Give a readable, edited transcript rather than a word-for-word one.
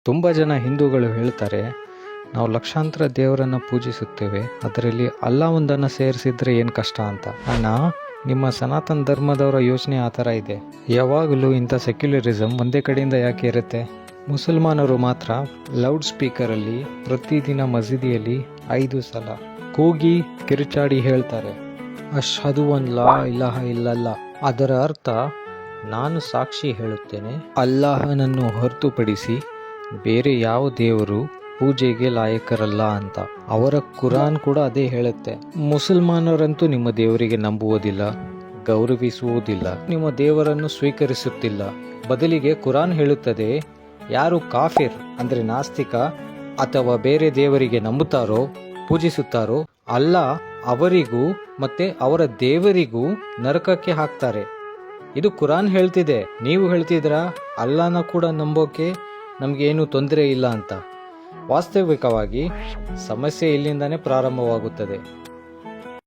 ತುಂಬ ಜನ ಹಿಂದೂಗಳು ಹೇಳ್ತಾರೆ, ನಾವು ಲಕ್ಷಾಂತರ ದೇವರನ್ನು ಪೂಜಿಸುತ್ತೇವೆ, ಅದರಲ್ಲಿ ಅಲ್ಲಾ ಒಂದನ್ನು ಸೇರಿಸಿದ್ರೆ ಏನು ಕಷ್ಟ ಅಂತ. ಅಣ್ಣ, ನಿಮ್ಮ ಸನಾತನ ಧರ್ಮದವರ ಯೋಚನೆ ಆ ಥರ ಇದೆ. ಯಾವಾಗಲೂ ಇಂಥ ಸೆಕ್ಯುಲರಿಸಮ್ ಒಂದೇ ಕಡೆಯಿಂದ ಯಾಕೆ ಇರುತ್ತೆ? ಮುಸಲ್ಮಾನರು ಮಾತ್ರ ಲೌಡ್ ಸ್ಪೀಕರಲ್ಲಿ ಪ್ರತಿದಿನ ಮಸೀದಿಯಲ್ಲಿ 5 ಸಲ ಕೂಗಿ ಕಿರುಚಾಡಿ ಹೇಳ್ತಾರೆ, ಅಶ್ಹದು ಅನ್ ಲಾ ಇಲಾಹ ಇಲ್ಲಲ್ಲ. ಅದರ ಅರ್ಥ, ನಾನು ಸಾಕ್ಷಿ ಹೇಳುತ್ತೇನೆ, ಅಲ್ಲಾಹನನ್ನು ಹೊರತುಪಡಿಸಿ ಬೇರೆ ಯಾವ ದೇವರು ಪೂಜೆಗೆ ಲಾಯಕರಲ್ಲ ಅಂತ. ಅವರ ಕುರಾನ್ ಕೂಡ ಅದೇ ಹೇಳುತ್ತೆ. ಮುಸಲ್ಮಾನರಂತೂ ನಿಮ್ಮ ದೇವರಿಗೆ ನಂಬುವುದಿಲ್ಲ, ಗೌರವಿಸುವುದಿಲ್ಲ, ನಿಮ್ಮ ದೇವರನ್ನು ಸ್ವೀಕರಿಸುತ್ತಿಲ್ಲ. ಬದಲಿಗೆ ಕುರಾನ್ ಹೇಳುತ್ತದೆ, ಯಾರು ಕಾಫಿರ್ ಅಂದರೆ ನಾಸ್ತಿಕ ಅಥವಾ ಬೇರೆ ದೇವರಿಗೆ ನಂಬುತ್ತಾರೋ, ಪೂಜಿಸುತ್ತಾರೋ, ಅಲ್ಲಾ ಅವರಿಗೂ ಮತ್ತೆ ಅವರ ದೇವರಿಗೂ ನರಕಕ್ಕೆ ಹಾಕ್ತಾರೆ. ಇದು ಕುರಾನ್ ಹೇಳ್ತಿದೆ. ನೀವು ಹೇಳ್ತಿದ್ರಾ ಅಲ್ಲಾನ ಕೂಡ ನಂಬೋಕೆ ನಮಗೇನು ತೊಂದರೆ ಇಲ್ಲ ಅಂತ. ವಾಸ್ತವಿಕವಾಗಿ ಸಮಸ್ಯೆ ಇಲ್ಲಿಂದಾನೇ ಪ್ರಾರಂಭವಾಗುತ್ತದೆ.